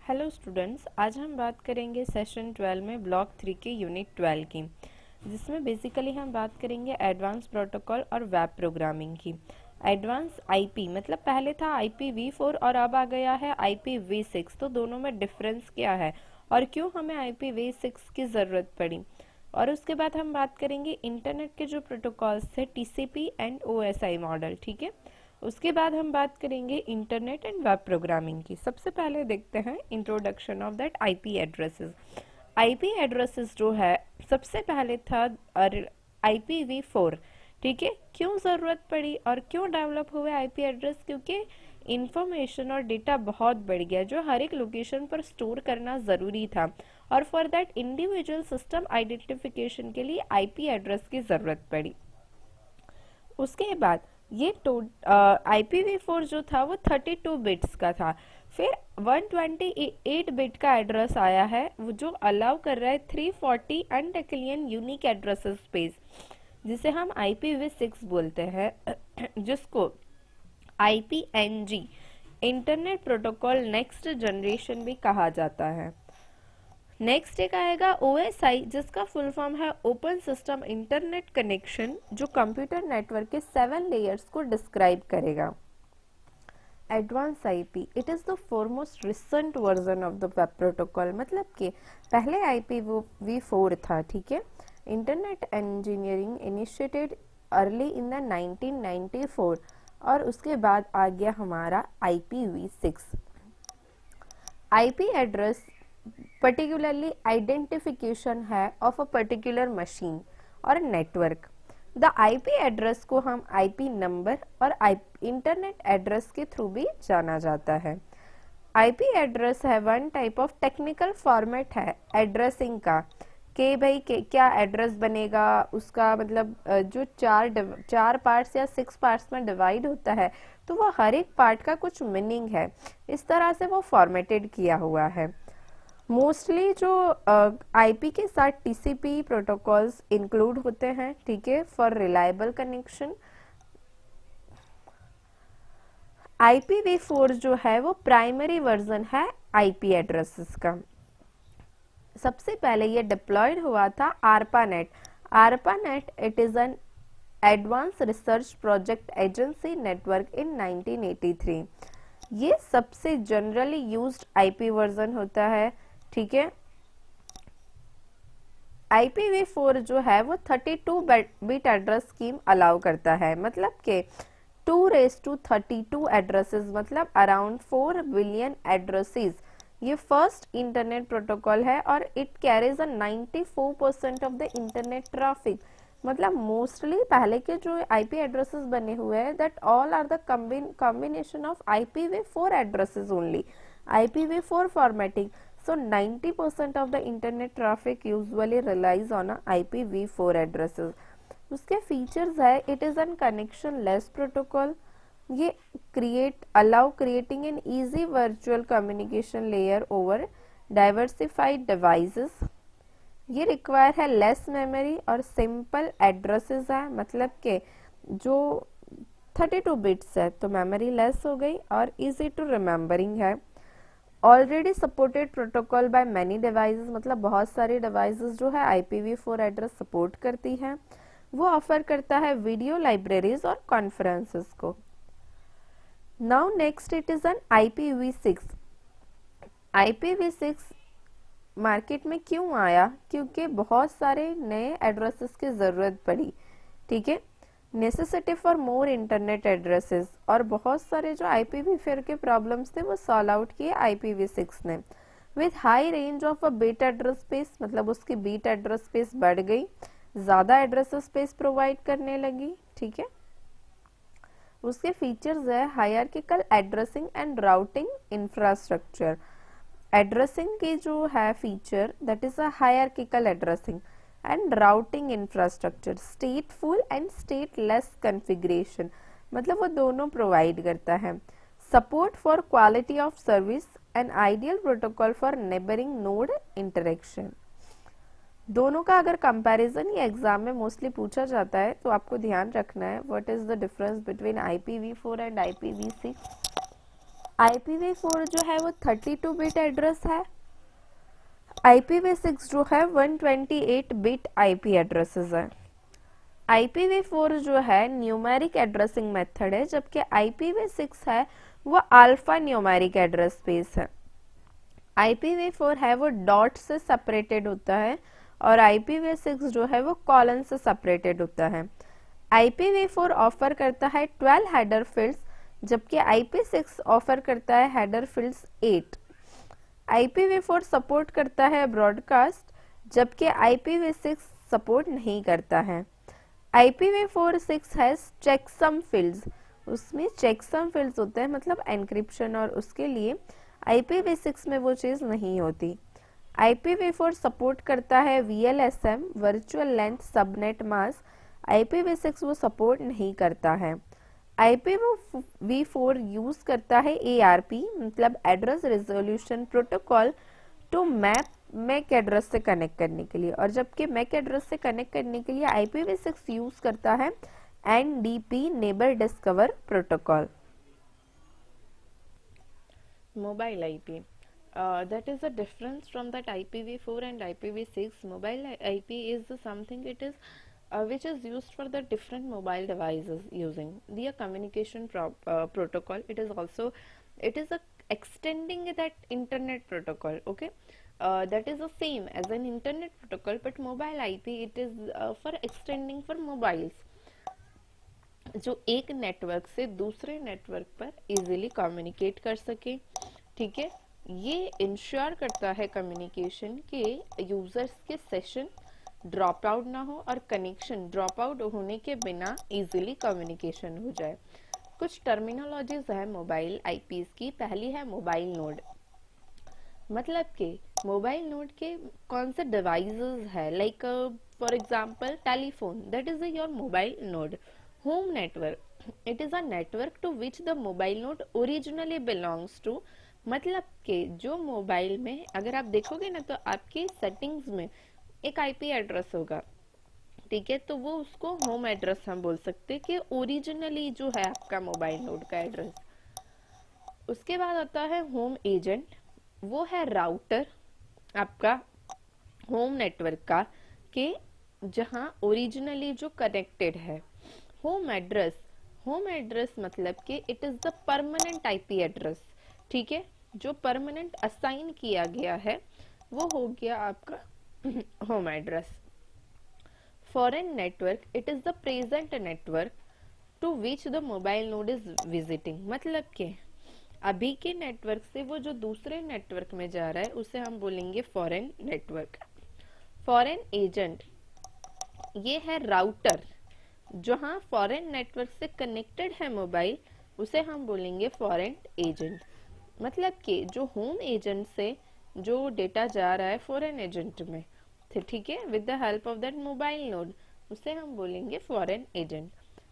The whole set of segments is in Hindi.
हेलो स्टूडेंट्स, आज हम बात करेंगे सेशन 12 में ब्लॉक 3 के यूनिट 12 की, जिसमें बेसिकली हम बात करेंगे एडवांस प्रोटोकॉल और वेब प्रोग्रामिंग की। एडवांस आईपी मतलब पहले था IPv4 और अब आ गया है IPv6, तो दोनों में डिफरेंस क्या है और क्यों हमें IPv6 की ज़रूरत पड़ी। और उसके बाद हम बात करेंगे इंटरनेट के जो प्रोटोकॉल्स थे TCP एंड OSI मॉडल, ठीक है। उसके बाद हम बात करेंगे इंटरनेट एंड वेब प्रोग्रामिंग की। सबसे पहले देखते हैं introduction of that IP addresses. IP addresses जो है सबसे पहले था IPv4, ठीक है। क्यों ज़रूरत पड़ी और क्यों डेवलप हुए आईपी एड्रेस? क्योंकि इंफॉर्मेशन और डेटा बहुत बढ़ गया जो हर एक लोकेशन पर स्टोर करना ज़रूरी था, और for that individual system identification के लिए आईपी एड्रेस की ज़रूरत पड़ी। उसके बाद ये IPv4 जो था वो 32 बिट्स का था। फिर 128 बिट का एड्रेस आया है वो जो अलाउ कर रहा है 340 अनडेक्लियन यूनिक एड्रेस स्पेस, जिसे हम IPv6 बोलते हैं जिसको IPNG internet protocol next generation भी कहा जाता है। नेक्स्ट एक आएगा OSI, जिसका फुल फॉर्म है ओपन सिस्टम इंटरनेट कनेक्शन, जो कंप्यूटर नेटवर्क के 7 लेयर्स को डिस्क्राइब करेगा। Advance IP it is the foremost recent version of the web protocol, मतलब कि पहले IPv4 था, ठीक है। Internet engineering initiated early in the 1994 और उसके बाद आ गया हमारा IPv6। IP address particularly identification है of a particular machine और network। द IP एड्रेस को हम IP नंबर और इंटरनेट एड्रेस के थ्रू भी जाना जाता है। IP एड्रेस है one type of technical format है एड्रेसिंग का, कि भाई क्या एड्रेस बनेगा, उसका मतलब जो चार पार्ट्स या 6 पार्ट्स में डिवाइड होता है, तो वो हर एक पार्ट का कुछ मीनिंग है, इस तरह से वो फॉर्मेटेड किया हुआ है। मोस्टली जो आईपी के साथ टीसीपी प्रोटोकॉल्स इंक्लूड होते हैं, ठीक है, फॉर रिलायबल कनेक्शन। IPv4 जो है वो प्राइमरी वर्जन है आईपी एड्रेसेस का। सबसे पहले ये डिप्लॉयड हुआ था ARPANET। ARPANET it is an advance research project agency network इन 1983। ये सबसे जनरली यूज्ड आईपी वर्जन होता है, ठीक है। IPv4 जो है वो 32 बिट एड्रेस स्कीम अलाउ करता है, मतलब कि 2 raised to 32 एड्रेसेस, मतलब अराउंड 4 बिलियन एड्रेसेस। ये फर्स्ट इंटरनेट प्रोटोकॉल है और it carries 94% of the internet traffic, मतलब मोस्टली पहले के जो आईपी एड्रेसेस बने हुए हैं that all are the combination of IPv4 addresses only, IPv4 formatting. So 90% of the internet traffic usually relies on IPv4 addresses. उसके फीचर्स है it is N connection less protocol, ये allow creating an easy virtual communication layer over diversified devices। ये रिक्वायर है लेस मेमोरी और सिंपल एड्रेसेस है, मतलब के जो 32 बिट्स है तो मेमोरी लेस हो गई और इजी टू रिमेम्बरिंग है। Already supported protocol by many devices, मतलब बहुत सारी डिवाइसेस जो है IPv4 एड्रेस सपोर्ट करती है। वो ऑफर करता है वीडियो लाइब्रेरीज और कॉन्फ्रेंसेस को। Now next it is N IPv6। IPv6 market में क्यों आया? क्योंकि बहुत सारे नए एड्रेसेस की जरूरत पड़ी, ठीक है, necessity for more internet addresses, और बहुत सारे जो IPv4 के प्रॉब्लम्स थे वो सॉल्व आउट किए IPv6 ने। With high range of a bit address space, मतलब उसकी बीट एड्रेस स्पेस बढ़ गई, ज्यादा एड्रेस स्पेस प्रोवाइड करने लगी, ठीक है। उसके फीचर्स है hierarchical addressing and routing infrastructure. Addressing की जो है feature that is a hierarchical addressing and routing infrastructure, स्टेटफुल and stateless configuration, मतलब वो दोनों प्रोवाइड करता है। Support for quality of service and ideal protocol for neighbouring node interaction. दोनों का अगर कंपैरिजन ये एग्जाम में मोस्टली पूछा जाता है तो आपको ध्यान रखना है what is the difference between IPv4 and IPv6। IPv4 जो है वो 32 बिट एड्रेस है। IPv6 जो है 128 बिट IP एड्रेसेस है। IPv4 जो है न्यूमेरिक एड्रेसिंग मेथड है, जबकि IPv6 है वो अल्फा न्यूमेरिक एड्रेस स्पेस है। IPv4 है वो डॉट से सेपरेटेड होता है और IPv6 जो है वो कॉलन से सेपरेटेड होता है। IPv4 ऑफर करता है 12 हेडर फील्ड्स, जबकि IP6 ऑफर करता है हेडर फील्ड्स 8। IPv4 सपोर्ट करता है ब्रॉडकास्ट, जबकि IPv6 सपोर्ट नहीं करता है। IPv4 हैज चेकसम फील्ड्स, उसमें चेकसम फील्ड्स होते हैं, मतलब एनक्रिप्शन, और उसके लिए IPv6 में वो चीज़ नहीं होती। IPv4 सपोर्ट करता है VLSM, virtual length subnet mask. IPv6 वो सपोर्ट नहीं करता है। IPv4 यूज करता है ARP, मतलब address resolution protocol, to MAC address से कनेक्ट करने के लिए, और जबकि मैक एड्रेस से कनेक्ट करने के लिए IPv6 यूज करता है NDP, neighbour discover protocol. Mobile IP, that is a difference from that IPv4 and IPv6. Mobile IP is something, it is which is used for the different mobile devices using the communication protocol. It is also, it is a extending that internet protocol. Okay, that is the same as an internet protocol, but mobile IP, it is for extending for mobiles, जो एक नेटवर्क से दूसरे नेटवर्क पर इजीली कम्युनिकेट कर सके। ठीक है, ये इंश्योर करता है कम्युनिकेशन के यूजर्स के सेशन ड्रॉप आउट ना हो और कनेक्शन ड्रॉप आउट होने के बिना इजीली कम्युनिकेशन हो जाए। कुछ टर्मिनोलॉजीज है मोबाइल आईपीज की। पहली है मोबाइल नोड, मतलब कि मोबाइल नोड के कौन से डिवाइसेस है, like for example telephone, that is your mobile node. Home network, it is a network to which the mobile node originally belongs to, मतलब कि जो मोबाइल में अगर आप देखोगे ना तो आपकी सेटिंग्स में एक आईपी एड्रेस होगा, ठीक है, तो वो उसको होम एड्रेस हम बोल सकते हैं कि ओरिजिनली जो है आपका मोबाइल नोड का एड्रेस। उसके बाद आता है होम एजेंट, वो है राउटर आपका होम नेटवर्क का, के जहां ओरिजिनली जो कनेक्टेड है। होम एड्रेस, होम एड्रेस मतलब कि it is the permanent IP address, ठीक है, जो परमानेंट असाइन किया गया है वो हो गया आपका home address. Foreign network, it is the present network to which the mobile node is visiting, मतलब कि अभी के नेटवर्क से वो जो दूसरे नेटवर्क में जा रहा है उसे हम बोलेंगे फॉरेन नेटवर्क। फॉरेन एजेंट, ये है राउटर, जहां फॉरेन नेटवर्क से कनेक्टेड है मोबाइल, उसे हम बोलेंगे फॉरेन एजेंट। मतलब कि जो होम एजेंट से जो डेटा जा रहा है फॉरेन एजेंट में, ठीक है, with the help of that mobile node, उसे हम बोलेंगे फॉरेन एजेंट।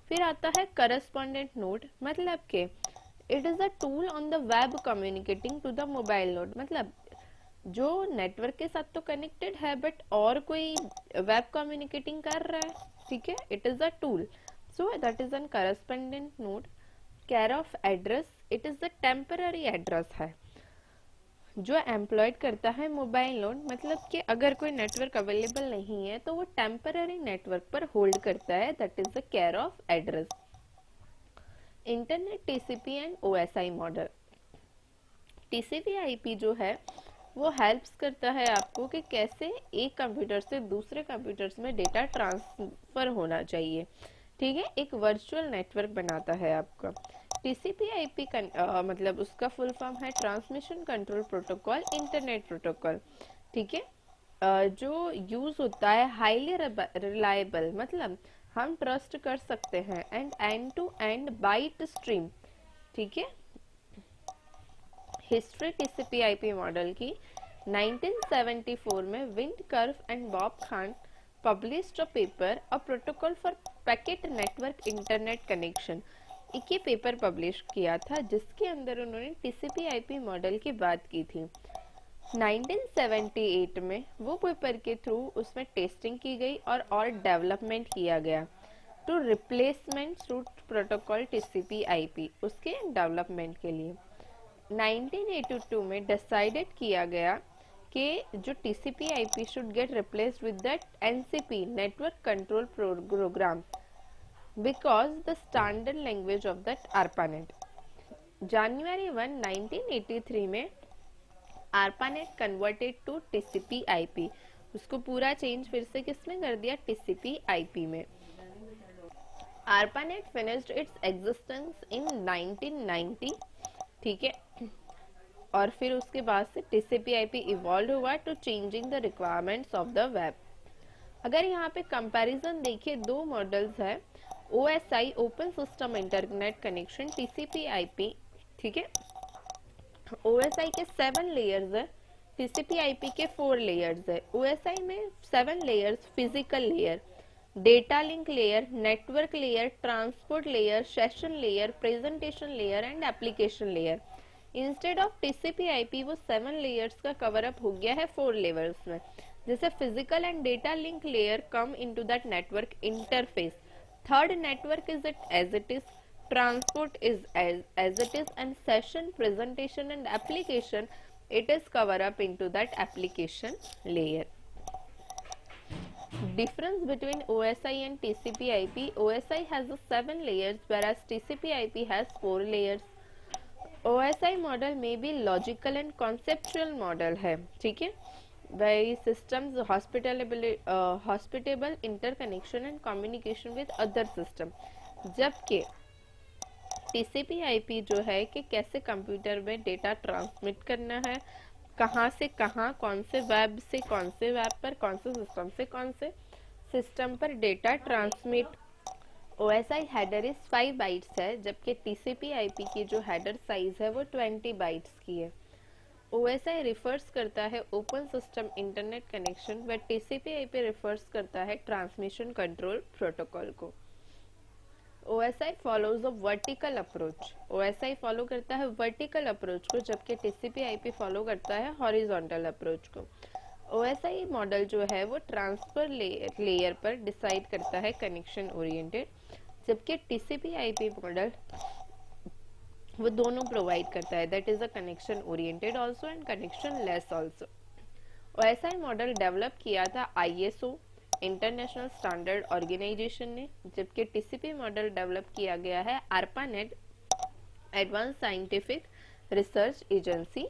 फिर आता है करस्पॉन्डेंट नोड, मतलब कि it is a tool on the web communicating to the mobile node, मतलब जो नेटवर्क के साथ तो कनेक्टेड है बट और कोई वेब कम्युनिकेटिंग कर रहा है, ठीक है, it is a tool, so that is an correspondent node. Care of address, it is the temporary address है जो एम्प्लॉयड करता है मोबाइल नोड, मतलब कि अगर कोई नेटवर्क अवेलेबल नहीं है तो वो टेम्पररी नेटवर्क पर होल्ड करता है, that is the care of address. Internet TCP and OSI model, TCP IP जो है वो हेल्प्स करता है आपको कि कैसे एक कंप्यूटर से दूसरे कंप्यूटर्स में डेटा ट्रांसफर होना चाहिए, ठीक है, एक वर्चुअल नेटवर्क बनाता है आपका। टीसीपी आईपी मतलब उसका फुल फॉर्म है transmission control protocol internet protocol, ठीक है, जो यूज होता है हाईली रिलायबल, मतलब हम ट्रस्ट कर सकते हैं, end to end byte stream, ठीक है। हिस्ट्री टीसीपी आईपी मॉडल की 1974 में विंड कर्व and Bob Kahn published a paper a protocol for packet network internet connection, एक ये पेपर पब्लिश किया था जिसके अंदर उन्होंने टीसीपी आईपी मॉडल की बात की थी। 1978 में वो पेपर के थ्रू उसमें टेस्टिंग की गई और डेवलपमेंट किया गया to replacement route protocol TCP IP, उसके डेवलपमेंट के लिए। 1982 में डिसाइडेड किया गया कि जो TCP IP should get replaced with that NCP network control program because the standard language of that ARPANET। January 1, 1983 में ARPANET converted to TCP IP, उसको पूरा चेंज फिर से किसमें कर दिया, TCP IP में। ARPANET finished its existence in 1990, ठीक है, और फिर उसके बाद से TCP IP इवॉल्व हुआ to changing the requirements of the web. अगर यहाँ पे कंपैरिजन देखिए, दो मॉडल्स है, OSI open system internet connection, TCP IP, ठीक है। OSI के 7 लेयर्स है, TCP IP के 4 लेयर्स है। OSI में 7 layers, physical layer, data link layer, network layer, transport layer, session layer, presentation layer and application layer. Instead of TCP IP वो 7 लेयर्स का कवर अप हो गया है 4 लेवल्स में। जैसे physical and data link layer come into that network interface, third network is it as it is, transport is as it is, and session, presentation and application it is cover up into that application layer. Difference between OSI and TCP IP: OSI has 7 layers whereas TCP IP has 4 layers. OSI model may be logical and conceptual model है, ठीक है, by systems hospitable interconnection and communication with other system, जबकि TCP IP जो है कि कैसे कंप्यूटर में डेटा ट्रांसमिट करना है, कहाँ से कहाँ, कौन से वेब से कौन से वेब पर, कौन से सिस्टम से कौन से सिस्टम पर data transmit. OSI header is 5 bytes है, जबकि TCP IP की जो हेडर साइज है वो 20 बाइट्स की है। OSI रिफर्स करता है ओपन सिस्टम इंटरनेट कनेक्शन व TCP IP रिफर्स करता है ट्रांसमिशन कंट्रोल प्रोटोकॉल को। OSI follows a vertical approach, OSI follow करता है वर्टिकल अप्रोच को, जबकि TCP IP फॉलो करता है हॉरिजॉन्टल अप्रोच को। OSI मॉडल जो है वो ट्रांसफर लेयर पर डिसाइड करता है कनेक्शन ओरिएंटेड, जबकि TCP IP मॉडल वो दोनों प्रोवाइड करता है, that is a connection oriented also and connection less also. OSI model develop किया था ISO इंटरनेशनल स्टैंडर्ड ऑर्गेनाइजेशन ने, जबकि TCP मॉडल डेवलप किया गया है ARPANET advance scientific research agency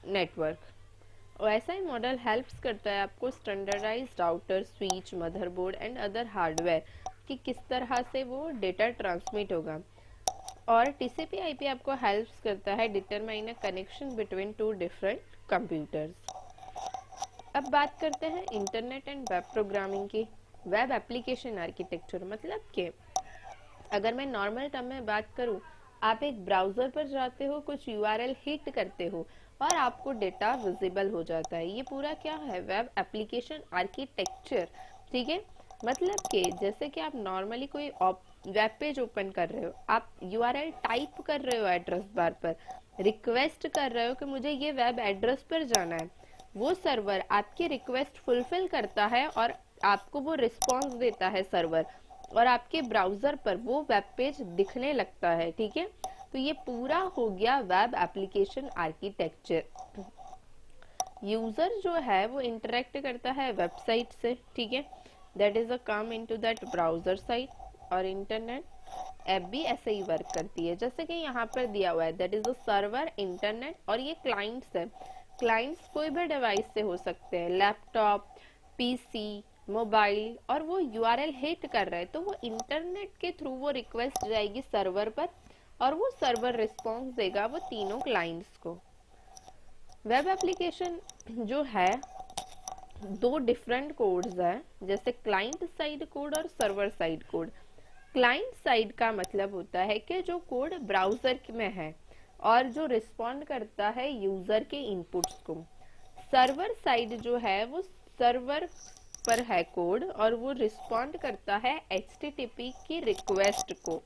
network. OSI model helps करता है आपको standardized router, switch, motherboard and other hardware कि किस तरह से वो डेटा ट्रांसमिट होगा, और TCP IP आपको हेल्प्स करता है determine a connection between two different computers. अब बात करते हैं इंटरनेट एंड वेब प्रोग्रामिंग की। वेब एप्लीकेशन आर्किटेक्चर मतलब कि अगर मैं नॉर्मल टर्म में बात करूं, आप एक ब्राउजर पर जाते हो, कुछ URL हिट करते हो और आपको डेटा विजिबल हो जाता है, ये पूरा क्या है, वेब एप्लीकेशन आर्किटेक्चर, ठीक है। मतलब कि जैसे कि आप नॉर्मली कोई वेब पेज ओपन कर रहे हो, आप URL टाइप कर रहे हो एड्रेस बार पर, रिक्वेस्ट कर रहे हो कि मुझे ये वेब एड्रेस पर जाना है, वो सर्वर आपकी रिक्वेस्ट फुलफिल करता है और आपको वो रिस्पॉन्स देता है सर्वर, और आपके ब्राउजर पर वो वेब पेज दिखने लगता है, ठीक है। तो ये पूरा हो गया वेब एप्लीकेशन आर्किटेक्चर। यूजर जो है वो इंटरेक्ट करता है वेबसाइट से, ठीक है, that is a come into that browser site, और इंटरनेट ऐप भी ऐसे ही वर्क करती है, जैसे कि यहाँ पर दिया हुआ है, that is a server, internet, और ये क्लाइंट्स है। क्लाइंट्स कोई भी डिवाइस से हो सकते हैं, लैपटॉप, PC, मोबाइल, और वो URL हिट कर रहा है तो वो इंटरनेट के थ्रू वो रिक्वेस्ट जाएगी सर्वर पर और वो सर्वर रिस्पॉन्स देगा वो तीनों क्लाइंट्स को। वेब एप्लीकेशन जो है दो डिफरेंट कोड्स है, जैसे क्लाइंट साइड कोड और server side code. Client side का मतलब होता है कि जो कोड ब्राउजर में है और जो रिस्पॉन्ड करता है यूजर के इनपुट्स को। सर्वर साइड जो है वो सर्वर पर है कोड और वो रिस्पॉन्ड करता है HTTP की रिक्वेस्ट को।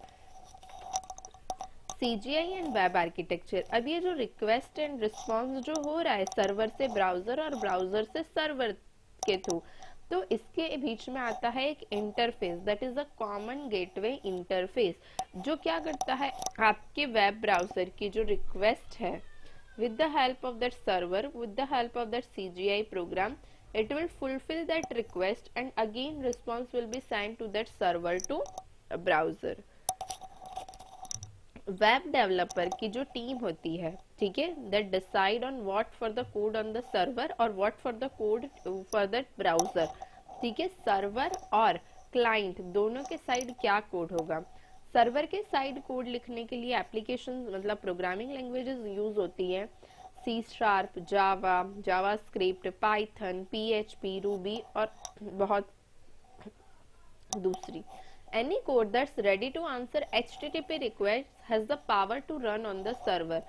CGI एंड वेब आर्किटेक्चर, अब ये जो रिक्वेस्ट एंड रिस्पॉन्स जो हो रहा है सर्वर से ब्राउजर और ब्राउजर से सर्वर के थ्रू, तो इसके बीच में आता है एक interface, that is a common gateway interface, जो क्या करता है, आपके वेब ब्राउजर की जो रिक्वेस्ट है, with the help of that server, with the help of that CGI program, it will fulfill that request and again response will be sent to that server to a browser. Web developer की जो टीम होती है, ठीक है, that decide on what for the code on the server और what for the code for the browser, ठीक है, सर्वर और क्लाइंट दोनों के साइड क्या कोड होगा। सर्वर के साइड कोड लिखने के लिए एप्लीकेशन मतलब प्रोग्रामिंग लैंग्वेजेस यूज होती है, सी शार्प, जावा, जावा स्क्रिप्ट, पाइथन, PHP, रूबी और बहुत दूसरी। Any code that's ready to answer HTTP request has the power to run on the server.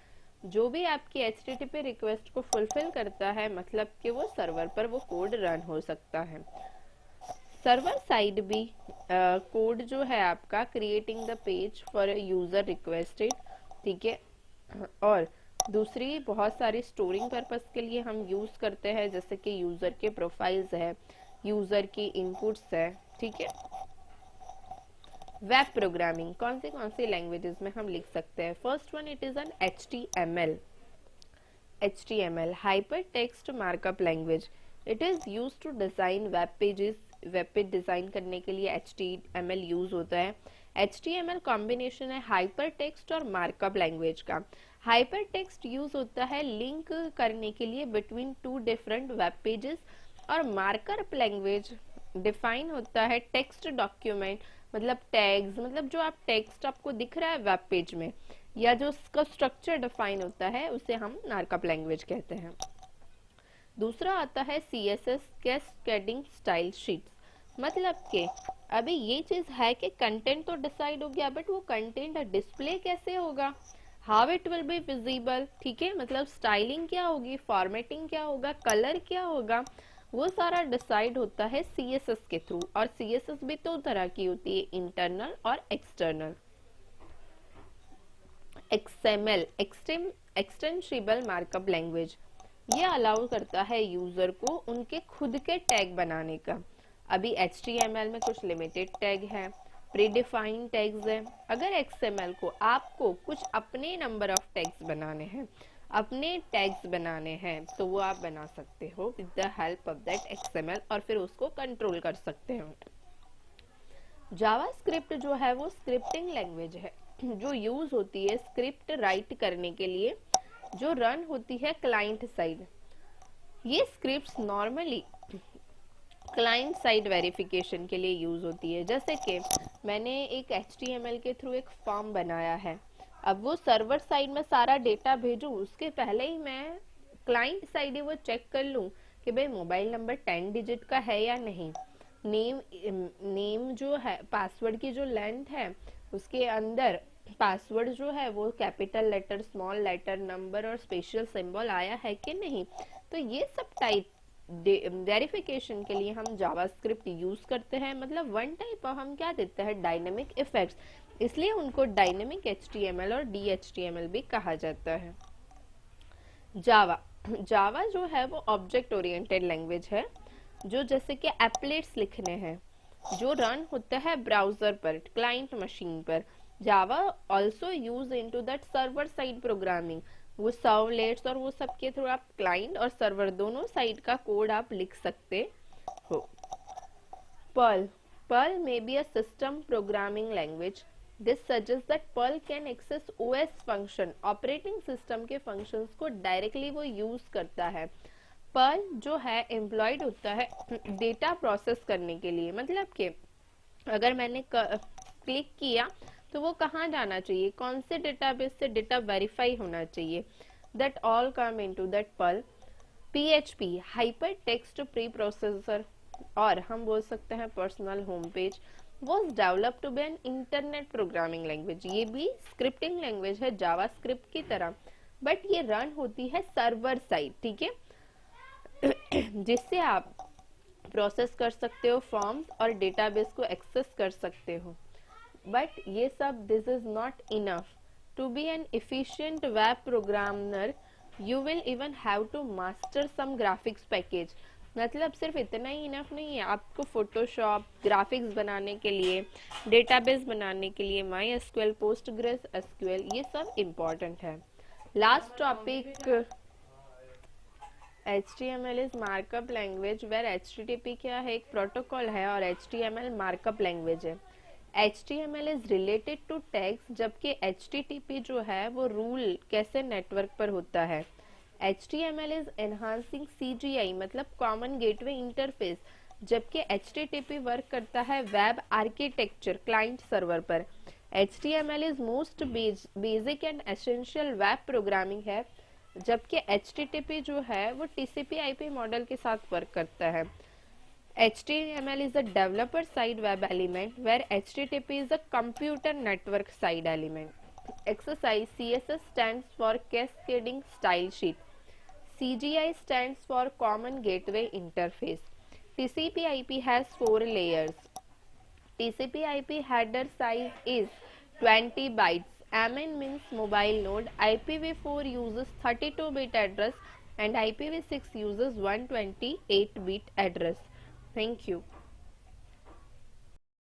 जो भी आपकी HTTP रिक्वेस्ट को फुलफिल करता है, मतलब कि वो सर्वर पर वो कोड रन हो सकता है। सर्वर साइड भी कोड जो है आपका creating the page for user requested, ठीक है, और दूसरी बहुत सारी स्टोरिंग पर्पस के लिए हम यूज करते हैं, जैसे कि यूजर के प्रोफाइल्स है, यूजर की इनपुट्स है, ठीक है। वेब प्रोग्रामिंग कौन सी लैंग्वेजेस में हम लिख सकते हैं। First one it is an HTML hyper text markup language. It is use to design web pages, web page design करने के लिए HTML यूज होता है। HTML कॉम्बिनेशन है हाइपर टेक्स्ट और मार्कअप लैंग्वेज का। हाइपर टेक्स्ट यूज होता है लिंक करने के लिए between two different web pages, और मार्कअप लैंग्वेज डिफाइन होता है टेक्स्ट डॉक्यूमेंट, मतलब टैग्स, मतलब जो आप टेक्स्ट आपको दिख रहा है वेब पेज में, या जो उसका स्ट्रक्चर डिफाइन होता है, उसे हम मार्कअप लैंग्वेज कहते हैं। दूसरा आता है CSS कैस्केडिंग स्टाइल शीट्स, मतलब कि अभी ये चीज है कि कंटेंट तो डिसाइड हो गया, बट वो कंटेंट डिस्प्ले कैसे होगा, how it will be visible, ठीक है, मतलब स्टाइलिंग क्या होगी, फॉर्मेटिंग क्या होगा, कलर क्या होगा, वो सारा डिसाइड होता है CSS के थ्रू। और CSS भी दो तरह की होती है, इंटरनल और external. XML extensible markup language, ये अलाउ करता है यूजर को उनके खुद के टैग बनाने का। अभी HTML में कुछ लिमिटेड टैग है, प्रीडिफाइंड टैग्स है। अगर XML को आपको कुछ अपने नंबर ऑफ टैग्स बनाने हैं, अपने टैग्स बनाने हैं, तो वो आप बना सकते हो with the help of that XML, और फिर उसको कंट्रोल कर सकते हो। जावा स्क्रिप्ट जो है वो स्क्रिप्टिंग लैंग्वेज है, जो यूज होती है स्क्रिप्ट राइट करने के लिए, जो रन होती है क्लाइंट साइड। ये scripts normally client side verification के लिए यूज होती है। जैसे कि मैंने एक HTML के थ्रू एक फॉर्म बनाया है, अब वो सर्वर साइड में सारा डेटा भेजूं, उसके पहले ही मैं क्लाइंट साइड ही वो चेक कर लूं कि भाई मोबाइल नंबर 10 डिजिट का है या नहीं, नेम जो है, पासवर्ड की जो लेंथ है, उसके अंदर पासवर्ड जो है वो capital letter, small letter, number और स्पेशल सिंबल आया है कि नहीं। तो ये सब टाइप वेरिफिकेशन के लिए हम जावास्क्रिप्ट यूज करते हैं। मतलब वन टाइप हम क्या देते हैं, डायनेमिक इफेक्ट्स, इसलिए उनको डायनेमिक HTML और DHTML भी कहा जाता है। जावा जो है वो ऑब्जेक्ट ओरिएंटेड लैंग्वेज है, जो जैसे कि एप्लेट्स लिखने हैं, जो रन होता है ब्राउजर पर, क्लाइंट मशीन पर। Java also use into that server side programming, वो सर्वलेट्स और वो सब के थ्रू आप क्लाइंट और सर्वर दोनों साइड का कोड आप लिख सकते हो। Perl may be a system programming language. This suggests that Perl can access OS function, operating system के फंक्शंस को डायरेक्टली वो यूज करता है। पर्ल जो है एम्प्लॉयड होता है डेटा प्रोसेस करने के लिए, मतलब कि अगर मैंने क्लिक किया तो वो कहाँ जाना चाहिए, कौन से डेटाबेस से डेटा वेरीफाई होना चाहिए, that all come into that Perl. PHP hyper text pre processor, और हम बोल सकते हैं personal home page, was developed to be an internet programming language. ये भी स्क्रिप्टिंग लैंग्वेज है जावा स्क्रिप्ट की तरह, बट ये रन होती है सर्वर साइड, ठीक है, जिससे आप प्रोसेस कर सकते हो फॉर्म्स और डेटाबेस को एक्सेस कर सकते हो। बट ये सब this is not enough to be an efficient web programmer, you will even have to master some graphics package. मतलब सिर्फ इतना ही इनफ नहीं है, आपको फोटोशॉप, ग्राफिक्स बनाने के लिए, डेटाबेस बनाने के लिए माई एसक्यूएल, पोस्टग्रेस एसक्यूएल, ये सब इम्पॉर्टेंट है। Last topic, HTML is markup language, where HTTP क्या है, एक प्रोटोकॉल है और HTML मार्कअप लैंग्वेज है। HTML is related to text, जबकि HTTP जो है वो रूल कैसे नेटवर्क पर होता है। HTML इज एनहांसिंग CGI मतलब कॉमन गेटवे इंटरफेस, जबकि HTTP वर्क करता है वेब आर्किटेक्चर क्लाइंट सर्वर पर। HTML is most basic and essential web programming है, जबकि HTTP जो है वो TCP/IP मॉडल के साथ वर्क करता है। HTML is a developer side web element where HTTP is a computer network side element. Exercise, CSS stands for Cascading Style Sheet. CGI stands for Common Gateway Interface. TCP/IP has 4 layers. TCP/IP header size is 20 bytes. MN means mobile node. IPv4 uses 32-bit address and IPv6 uses 128-bit address. Thank you.